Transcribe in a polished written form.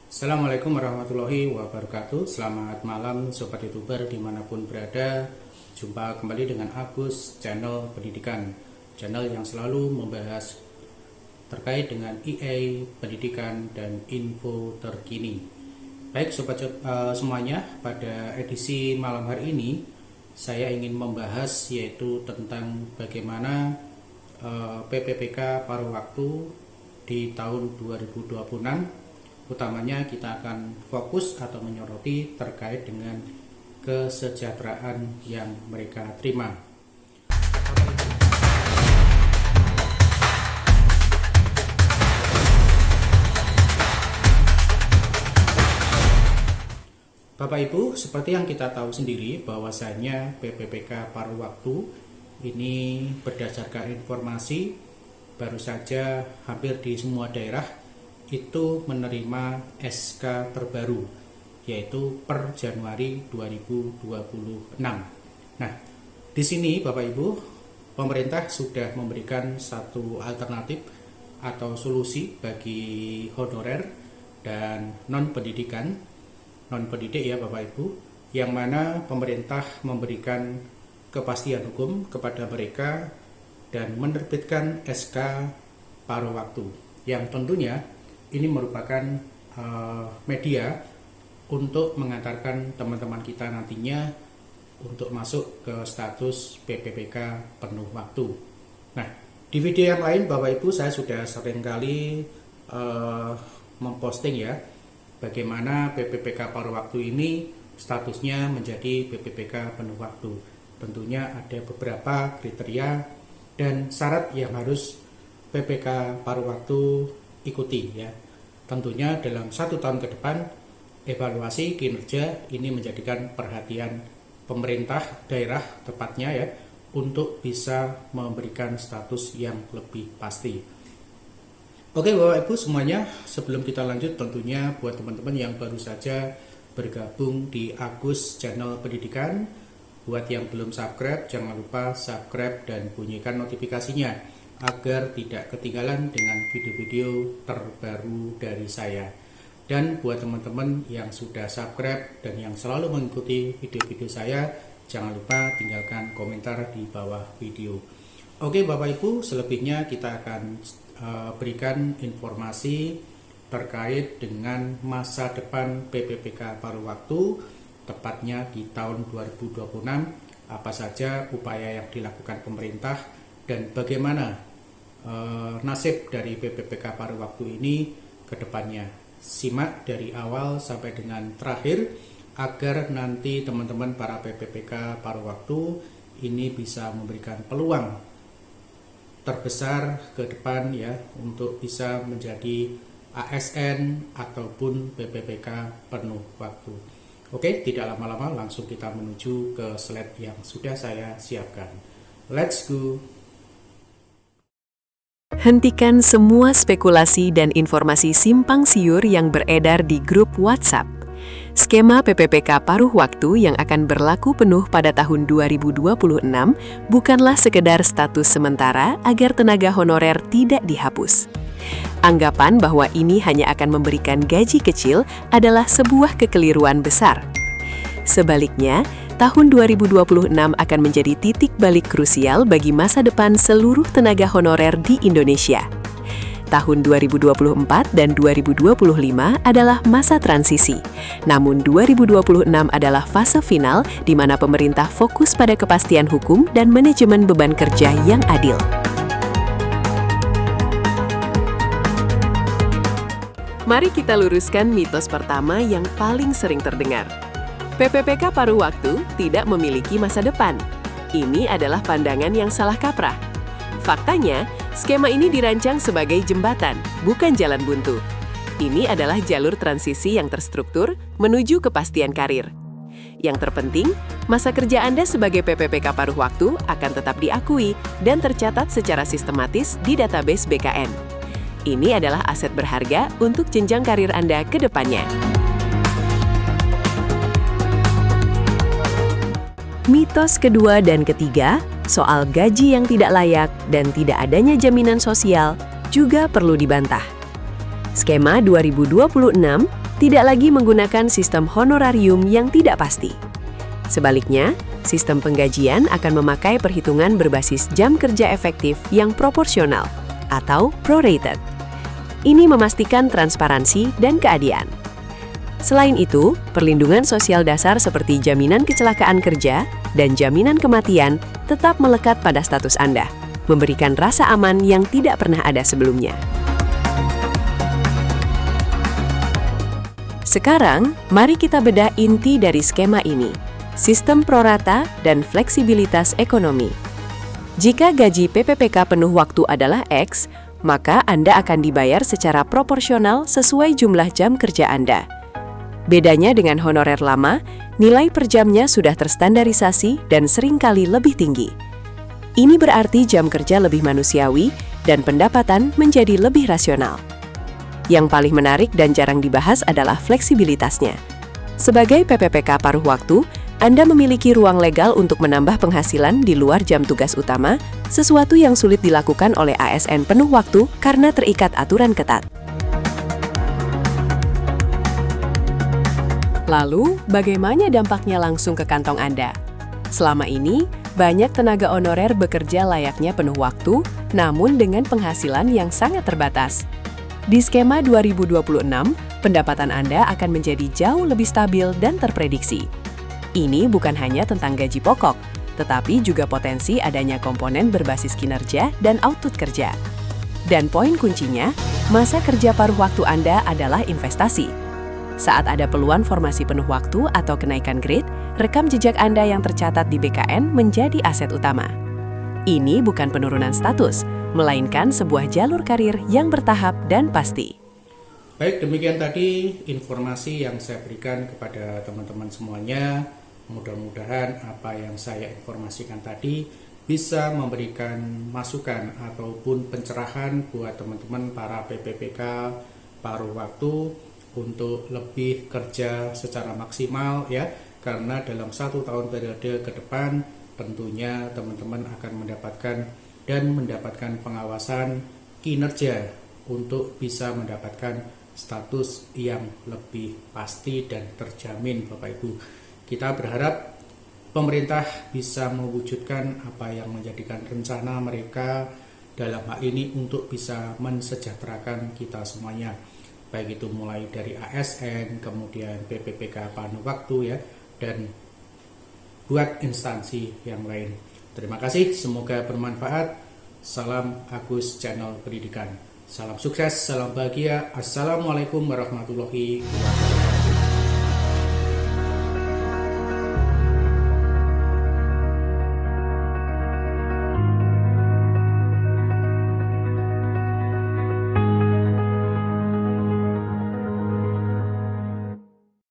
Assalamualaikum warahmatullahi wabarakatuh. Selamat malam Sobat YouTuber dimanapun berada. Jumpa kembali dengan Agus, channel pendidikan, channel yang selalu membahas terkait dengan EA, pendidikan, dan info terkini. Baik Sobat semuanya, pada edisi malam hari ini saya ingin membahas yaitu tentang bagaimana PPPK paruh waktu di tahun 2026. Utamanya kita akan fokus atau menyoroti terkait dengan kesejahteraan yang mereka terima. Bapak Ibu, seperti yang kita tahu sendiri bahwasanya PPPK paruh waktu ini berdasarkan informasi baru saja hampir di semua daerah itu menerima SK terbaru yaitu per Januari 2026. Nah, di sini Bapak Ibu, pemerintah sudah memberikan satu alternatif atau solusi bagi honorer dan non-pendidik ya Bapak Ibu, yang mana pemerintah memberikan kepastian hukum kepada mereka dan menerbitkan SK paruh waktu yang tentunya ini merupakan media untuk mengantarkan teman-teman kita nantinya untuk masuk ke status PPPK penuh waktu. Nah, di video yang lain Bapak Ibu saya sudah seringkali memposting ya bagaimana PPPK paruh waktu ini statusnya menjadi PPPK penuh waktu. Tentunya ada beberapa kriteria dan syarat yang harus PPK paruh waktu ikuti ya. Tentunya dalam 1 tahun ke depan evaluasi kinerja ini menjadikan perhatian pemerintah daerah tepatnya ya untuk bisa memberikan status yang lebih pasti. Oke Bapak Ibu semuanya, sebelum kita lanjut tentunya buat teman-teman yang baru saja bergabung di Agus channel pendidikan, buat yang belum subscribe jangan lupa subscribe dan bunyikan notifikasinya agar tidak ketinggalan dengan video-video terbaru dari saya. Dan buat teman-teman yang sudah subscribe dan yang selalu mengikuti video-video saya, jangan lupa tinggalkan komentar di bawah video. Oke Bapak Ibu, selebihnya kita akan berikan informasi terkait dengan masa depan PPPK paruh waktu, tepatnya di tahun 2026, apa saja upaya yang dilakukan pemerintah dan bagaimana nasib dari PPPK paruh waktu ini ke depannya. Simak dari awal sampai dengan terakhir agar nanti teman-teman para PPPK paruh waktu ini bisa memberikan peluang terbesar ke depan ya untuk bisa menjadi ASN ataupun PPPK penuh waktu. Oke, tidak lama-lama langsung kita menuju ke slide yang sudah saya siapkan. Let's go. Hentikan semua spekulasi dan informasi simpang siur yang beredar di grup WhatsApp. Skema PPPK paruh waktu yang akan berlaku penuh pada tahun 2026 bukanlah sekedar status sementara agar tenaga honorer tidak dihapus. Anggapan bahwa ini hanya akan memberikan gaji kecil adalah sebuah kekeliruan besar. Sebaliknya, tahun 2026 akan menjadi titik balik krusial bagi masa depan seluruh tenaga honorer di Indonesia. Tahun 2024 dan 2025 adalah masa transisi, namun 2026 adalah fase final di mana pemerintah fokus pada kepastian hukum dan manajemen beban kerja yang adil. Mari kita luruskan mitos pertama yang paling sering terdengar. PPPK paruh waktu tidak memiliki masa depan. Ini adalah pandangan yang salah kaprah. Faktanya, skema ini dirancang sebagai jembatan, bukan jalan buntu. Ini adalah jalur transisi yang terstruktur menuju kepastian karir. Yang terpenting, masa kerja Anda sebagai PPPK paruh waktu akan tetap diakui dan tercatat secara sistematis di database BKN. Ini adalah aset berharga untuk jenjang karir Anda ke depannya. Mitos kedua dan ketiga, soal gaji yang tidak layak dan tidak adanya jaminan sosial, juga perlu dibantah. Skema 2026 tidak lagi menggunakan sistem honorarium yang tidak pasti. Sebaliknya, sistem penggajian akan memakai perhitungan berbasis jam kerja efektif yang proporsional atau prorated. Ini memastikan transparansi dan keadilan. Selain itu, perlindungan sosial dasar seperti jaminan kecelakaan kerja dan jaminan kematian tetap melekat pada status Anda, memberikan rasa aman yang tidak pernah ada sebelumnya. Sekarang, mari kita bedah inti dari skema ini, sistem prorata dan fleksibilitas ekonomi. Jika gaji PPPK penuh waktu adalah X, maka Anda akan dibayar secara proporsional sesuai jumlah jam kerja Anda. Bedanya dengan honorer lama, nilai per jamnya sudah terstandarisasi dan seringkali lebih tinggi. Ini berarti jam kerja lebih manusiawi dan pendapatan menjadi lebih rasional. Yang paling menarik dan jarang dibahas adalah fleksibilitasnya. Sebagai PPPK paruh waktu, Anda memiliki ruang legal untuk menambah penghasilan di luar jam tugas utama, sesuatu yang sulit dilakukan oleh ASN penuh waktu karena terikat aturan ketat. Lalu, bagaimana dampaknya langsung ke kantong Anda? Selama ini, banyak tenaga honorer bekerja layaknya penuh waktu, namun dengan penghasilan yang sangat terbatas. Di skema 2026, pendapatan Anda akan menjadi jauh lebih stabil dan terprediksi. Ini bukan hanya tentang gaji pokok, tetapi juga potensi adanya komponen berbasis kinerja dan output kerja. Dan poin kuncinya, masa kerja paruh waktu Anda adalah investasi. Saat ada peluang formasi penuh waktu atau kenaikan grade, rekam jejak Anda yang tercatat di BKN menjadi aset utama. Ini bukan penurunan status, melainkan sebuah jalur karir yang bertahap dan pasti. Baik, demikian tadi informasi yang saya berikan kepada teman-teman semuanya. Mudah-mudahan apa yang saya informasikan tadi bisa memberikan masukan ataupun pencerahan buat teman-teman para PPPK paruh waktu untuk lebih kerja secara maksimal ya, karena dalam 1 tahun periode ke depan tentunya teman-teman akan mendapatkan pengawasan kinerja untuk bisa mendapatkan status yang lebih pasti dan terjamin, Bapak Ibu. Kita berharap pemerintah bisa mewujudkan apa yang menjadikan rencana mereka dalam hal ini untuk bisa mensejahterakan kita semuanya, baik itu mulai dari ASN, kemudian PPPK paruh waktu ya, dan buat instansi yang lain. Terima kasih, semoga bermanfaat. Salam Agus Channel Pendidikan. Salam sukses, salam bahagia. Assalamualaikum warahmatullahi wabarakatuh.